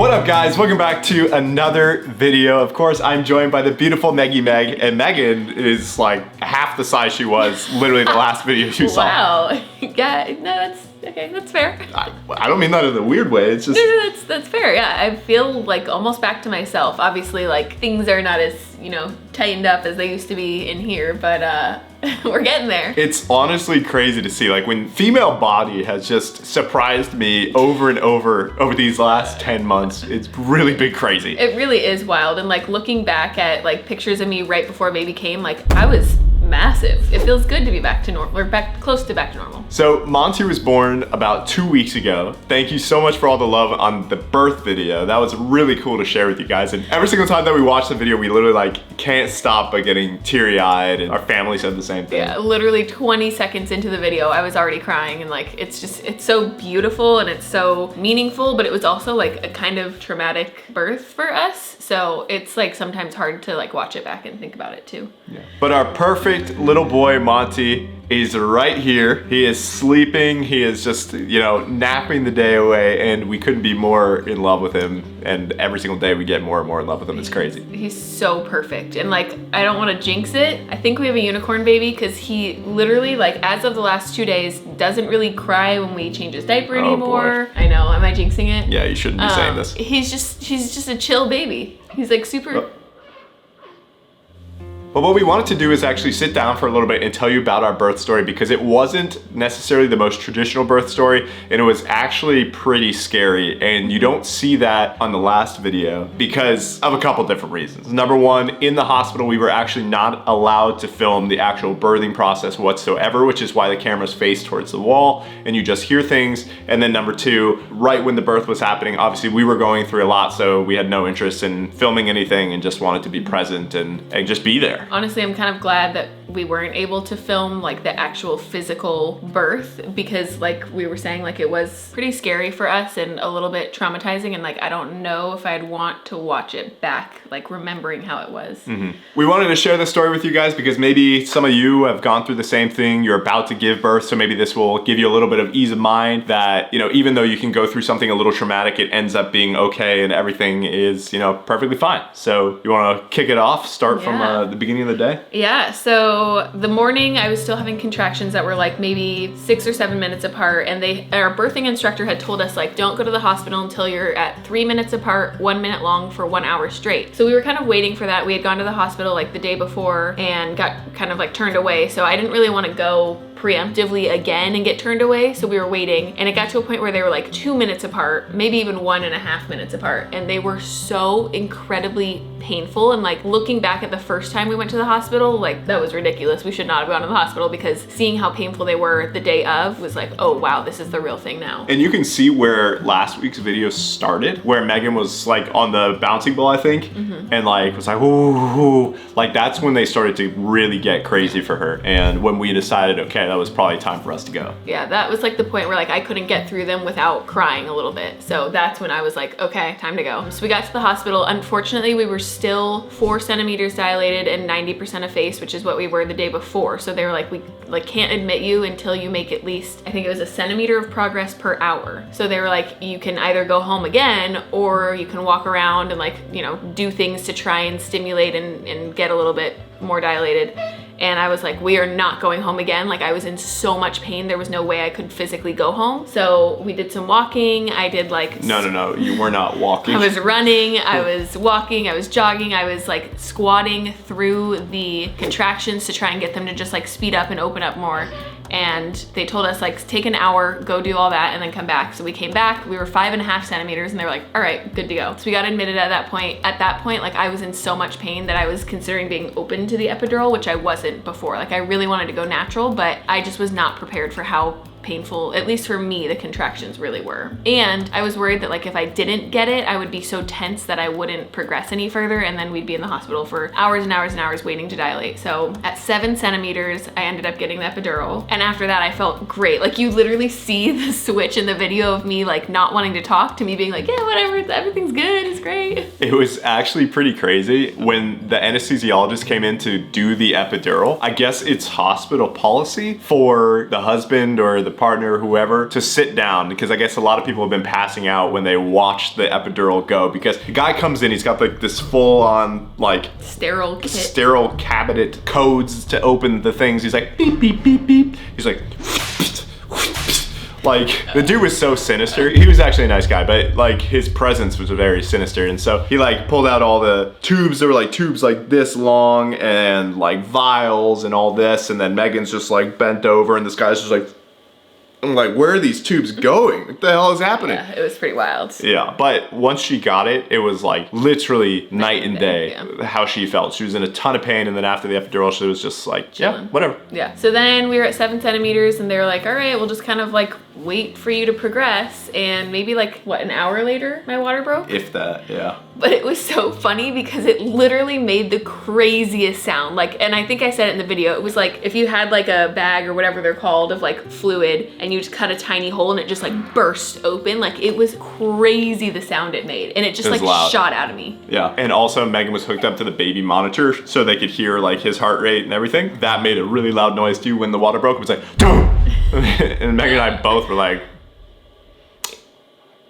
What up guys, welcome back to another video. Of course, I'm joined by the beautiful Meggy Meg, and Megan is like half the size she was literally the last video you saw. Wow, yeah, no, that's okay, that's fair. I don't mean that in a weird way, it's just... No, that's fair, yeah. I feel like almost back to myself. Obviously, like, things are not as, tightened up as they used to be in here, but we're getting there. It's honestly crazy to see, like, when female body has just surprised me over and over these last 10 months. It's really been crazy. It really is wild, and like looking back at like pictures of me right before baby came, like I was massive. It feels good to be back to normal, or close to back to normal. So Monty was born about 2 weeks ago. Thank you so much for all the love on the birth video. That was really cool to share with you guys. And every single time that we watch the video, we literally like can't stop but getting teary-eyed, and our family said the same thing. Yeah, literally 20 seconds into the video, I was already crying, and like it's so beautiful and it's so meaningful, but it was also like a kind of traumatic birth for us. So it's like sometimes hard to like watch it back and think about it too. Yeah. But our perfect little boy, Monty, is right here. He is sleeping. He is just, napping the day away, and we couldn't be more in love with him. And every single day we get more and more in love with him. It's crazy. He's so perfect. And like, I don't want to jinx it. I think we have a unicorn baby because he literally, like, as of the last 2 days, doesn't really cry when we change his diaper anymore. Boy. I know, am I jinxing it? Yeah, you shouldn't be saying this. He's just a chill baby. He's like super... But what we wanted to do is actually sit down for a little bit and tell you about our birth story, because it wasn't necessarily the most traditional birth story, and it was actually pretty scary, and you don't see that on the last video because of a couple different reasons. Number one, in the hospital we were actually not allowed to film the actual birthing process whatsoever, which is why the camera's faced towards the wall and you just hear things. And then number two, right when the birth was happening, obviously we were going through a lot, so we had no interest in filming anything and just wanted to be present and just be there. Honestly, I'm kind of glad that we weren't able to film like the actual physical birth, because like we were saying, like it was pretty scary for us and a little bit traumatizing, and like I don't know if I'd want to watch it back, like remembering how it was. Mm-hmm. We wanted to share this story with you guys because maybe some of you have gone through the same thing. You're about to give birth, so maybe this will give you a little bit of ease of mind that, even though you can go through something a little traumatic, it ends up being okay and everything is, perfectly fine. So you want to kick it off, start from the beginning of the day? Yeah, so the morning I was still having contractions that were like maybe 6 or 7 minutes apart, and our birthing instructor had told us like, don't go to the hospital until you're at 3 minutes apart, 1 minute long for 1 hour straight. So we were kind of waiting for that. We had gone to the hospital like the day before and got kind of like turned away. So I didn't really want to go preemptively again and get turned away, so we were waiting, and it got to a point where they were like 2 minutes apart, maybe even 1.5 minutes apart, and they were so incredibly painful. And like looking back at the first time we went to the hospital, like that was ridiculous. We should not have gone to the hospital, because seeing how painful they were the day of was like, oh wow, this is the real thing now. And you can see where last week's video started, where Megan was like on the bouncing ball, I think, and like was like, ooh, like that's when they started to really get crazy for her, and when we decided, okay, that was probably time for us to go. Yeah, that was like the point where like I couldn't get through them without crying a little bit. So that's when I was like, okay, time to go. So we got to the hospital. Unfortunately, we were still 4 centimeters dilated and 90% effaced, which is what we were the day before. So they were like, we like can't admit you until you make at least, I think it was 1 centimeter of progress per hour. So they were like, you can either go home again, or you can walk around and like, do things to try and stimulate and get a little bit more dilated. And I was like, we are not going home again. Like I was in so much pain, there was no way I could physically go home. So we did some walking. I did like... No, you were not walking. I was running, I was walking, I was jogging, I was like squatting through the contractions to try and get them to just like speed up and open up more. And they told us like, take an hour, go do all that, and then come back. So we came back, we were 5.5 centimeters, and they were like, all right, good to go. So we got admitted at that point. At that point, like I was in so much pain that I was considering being open to the epidural, which I wasn't before. Like I really wanted to go natural, but I just was not prepared for how painful, at least for me, the contractions really were. And I was worried that like if I didn't get it, I would be so tense that I wouldn't progress any further, and then we'd be in the hospital for hours and hours and hours waiting to dilate. So at 7 centimeters, I ended up getting the epidural. And after that, I felt great. Like you literally see the switch in the video of me like not wanting to talk to me being like, yeah, whatever, everything's good, it's great. It was actually pretty crazy when the anesthesiologist came in to do the epidural. I guess it's hospital policy for the husband or the the partner, whoever, to sit down, because I guess a lot of people have been passing out when they watch the epidural go, because the guy comes in, he's got like this full on like sterile cabinet codes to open the things. He's like beep beep beep beep. He's like the dude was so sinister. He was actually a nice guy, but like his presence was very sinister. And so he like pulled out all the tubes. There were like tubes like this long and like vials and all this. And then Megan's just like bent over and this guy's just like, I'm like, where are these tubes going? What the hell is happening? Yeah, it was pretty wild. Yeah, but once she got it, it was like literally night and day how she felt. She was in a ton of pain, and then after the epidural, she was just like, yeah, whatever. Yeah, so then we were at 7 centimeters, and they were like, all right, we'll just kind of like wait for you to progress, and maybe like, what, an hour later, my water broke? If that, yeah. But it was so funny because it literally made the craziest sound. Like, and I think I said it in the video, it was like if you had like a bag or whatever they're called of like fluid and you just cut a tiny hole and it just like burst open. Like it was crazy the sound it made. And it just like loud. Shot out of me. Yeah, and also Megan was hooked up to the baby monitor so they could hear like his heart rate and everything. That made a really loud noise too when the water broke. It was like, "Don't!" And Megan and I both were like,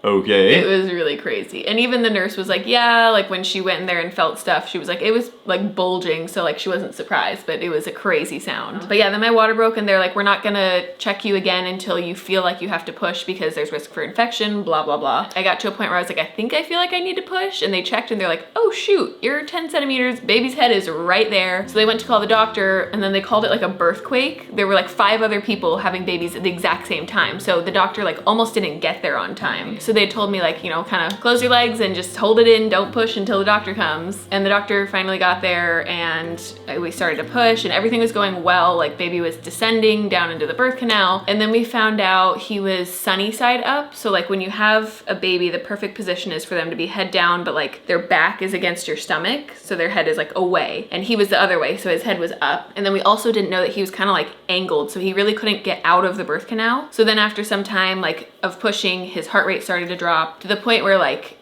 okay. It was really crazy. And even the nurse was like, yeah, like when she went in there and felt stuff, she was like, it was like bulging. So like she wasn't surprised, but it was a crazy sound. But yeah, then my water broke and they're like, we're not gonna check you again until you feel like you have to push because there's risk for infection, blah, blah, blah. I got to a point where I was like, I think I feel like I need to push. And they checked and they're like, oh shoot, you're 10 centimeters, baby's head is right there. So they went to call the doctor and then they called it like a birthquake. There were like 5 other people having babies at the exact same time. So the doctor like almost didn't get there on time. So they told me like, you know, kind of close your legs and just hold it in, don't push until the doctor comes. And the doctor finally got there and we started to push and everything was going well. Like baby was descending down into the birth canal. And then we found out he was sunny side up. So like when you have a baby, the perfect position is for them to be head down, but like their back is against your stomach. So their head is like away. And he was the other way. So his head was up. And then we also didn't know that he was kind of like angled. So he really couldn't get out of the birth canal. So then after some time like of pushing, his heart rate started to drop to the point where like,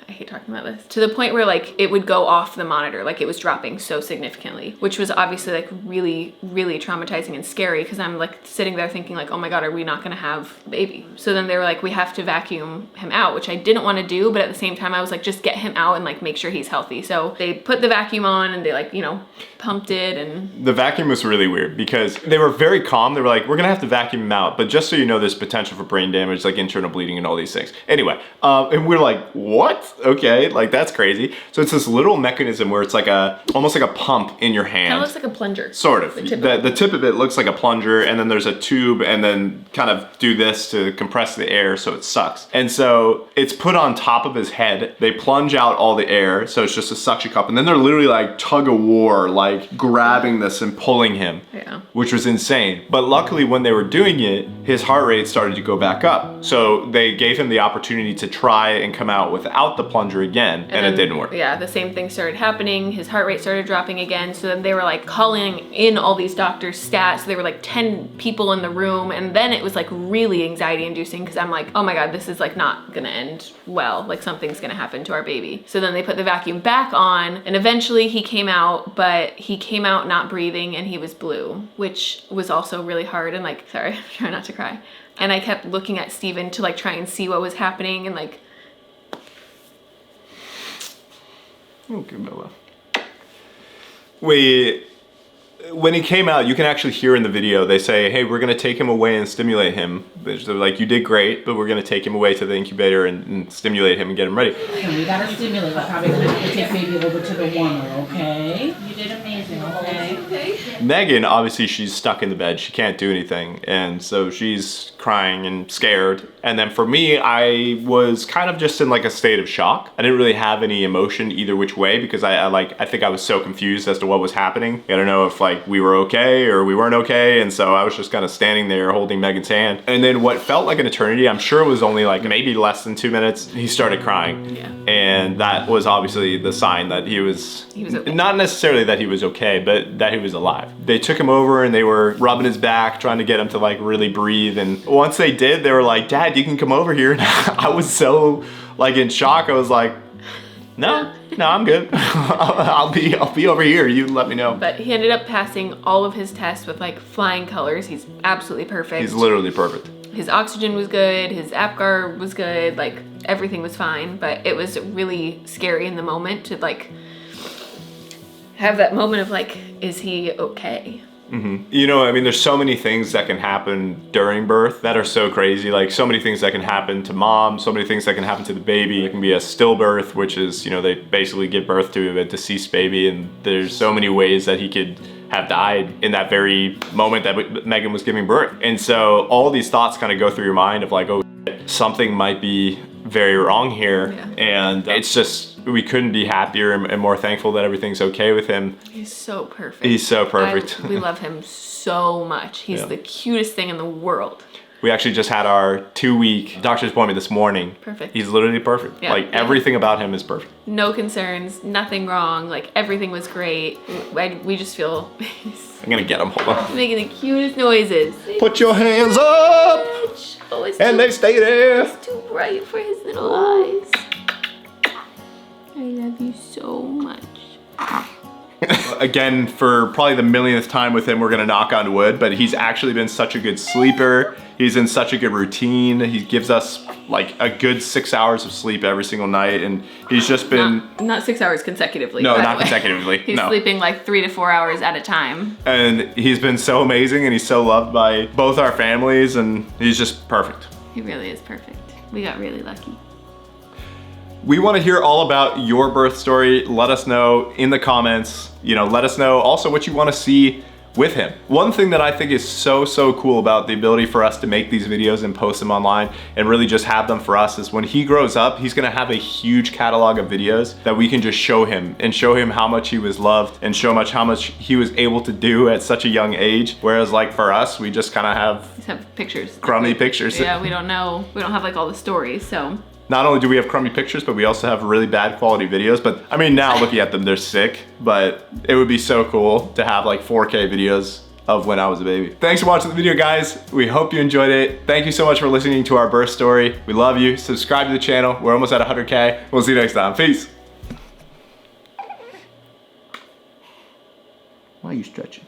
I hate talking about this, to the point where like it would go off the monitor, like it was dropping so significantly, which was obviously like really, really traumatizing and scary because I'm like sitting there thinking like, oh my God, are we not gonna have a baby? So then they were like, we have to vacuum him out, which I didn't want to do, but at the same time I was like, just get him out and like make sure he's healthy. So they put the vacuum on and they like, you know, pumped it. And the vacuum was really weird because they were very calm. They were like, we're gonna have to vacuum him out, but just so you know, there's potential for brain damage, like internal bleeding and all these things. Anyway, and we're like, what? Okay, like that's crazy. So it's this little mechanism where it's like almost like a pump in your hand. Kind of looks like a plunger. Sort of. The tip of it looks like a plunger, and then there's a tube, and then kind of do this to compress the air so it sucks. And so it's put on top of his head. They plunge out all the air, so it's just a suction cup, and then they're literally like tug of war, like grabbing this and pulling him, which was insane. But luckily when they were doing it, his heart rate started to go back up. So they gave him the opportunity to try and come out without the plunger again, and it didn't work. Yeah, the same thing started happening. His heart rate started dropping again. So then they were like calling in all these doctors' stats. So there were like 10 people in the room. And then it was like really anxiety inducing because I'm like, oh my God, this is like not gonna end well. Like something's gonna happen to our baby. So then they put the vacuum back on and eventually he came out, but he came out not breathing and he was blue, which was also really hard. And like, sorry, I'm trying not to cry. And I kept looking at Steven to like try and see what was happening and like, okay, Bella. When he came out, you can actually hear in the video, they say, hey, we're gonna take him away and stimulate him. They're like, you did great, but we're gonna take him away to the incubator and stimulate him and get him ready. And we gotta stimulate, we're probably gonna have to take baby over to the warmer, okay? You did amazing, okay? Megan, obviously she's stuck in the bed, she can't do anything, and so she's crying and scared. And then for me, I was kind of just in like a state of shock. I didn't really have any emotion either which way because I think I was so confused as to what was happening. I don't know if like we were okay or we weren't okay, and so I was just kind of standing there holding Megan's hand. And then what felt like an eternity, I'm sure it was only like maybe less than 2 minutes, he started crying. Yeah. And that was obviously the sign that he was okay. Not necessarily that he was okay, but that he was alive. They took him over and they were rubbing his back, trying to get him to like really breathe. And once they did, they were like, Dad, you can come over here. And I was so like in shock. I was like, No, I'm good. I'll be over here. You let me know. But he ended up passing all of his tests with like flying colors. He's absolutely perfect. He's literally perfect. His oxygen was good, his APGAR was good, like everything was fine, but it was really scary in the moment to like have that moment of like, is he okay? Mm-hmm. You know, I mean, there's so many things that can happen during birth that are so crazy. Like so many things that can happen to mom, so many things that can happen to the baby. It can be a stillbirth, which is, you know, they basically give birth to a deceased baby, and there's so many ways that he could have died in that very moment that Megan was giving birth. And so all these thoughts kind of go through your mind of like, oh, something might be very wrong here. Yeah. And it's just, we couldn't be happier and more thankful that everything's okay with him. He's so perfect. He's so perfect. We love him so much. He's the cutest thing in the world. We actually just had our 2-week doctor's appointment this morning. Perfect. He's literally perfect. Yeah. Like everything about him is perfect. No concerns, nothing wrong. Like everything was great. We just feel I'm gonna get him, hold on. making the cutest noises. Put your hands up! Oh, it's And they stay there. It's too bright for his little eyes. I love you so much. Again, for probably the millionth time with him, we're gonna knock on wood, but he's actually been such a good sleeper. He's in such a good routine. He gives us like a good 6 hours of sleep every single night, and he's just been... Not 6 hours consecutively. No, by not the way. consecutively, He's no. sleeping like 3 to 4 hours at a time. And he's been so amazing, and he's so loved by both our families, and he's just perfect. He really is perfect. We got really lucky. We want to hear all about your birth story. Let us know in the comments. You know, let us know also what you want to see with him. One thing that I think is so cool about the ability for us to make these videos and post them online and really just have them for us is when he grows up, he's gonna have a huge catalog of videos that we can just show him and show him how much he was loved and how much he was able to do at such a young age. Whereas like for us, we just kind of have pictures. Crummy pictures. Yeah, we don't know. We don't have like all the stories, so. Not only do we have crummy pictures, but we also have really bad quality videos. But I mean, now looking at them, they're sick, but it would be so cool to have like 4K videos of when I was a baby. Thanks for watching the video, guys. We hope you enjoyed it. Thank you so much for listening to our birth story. We love you. Subscribe to the channel. We're almost at 100K. We'll see you next time. Peace. Why are you stretching?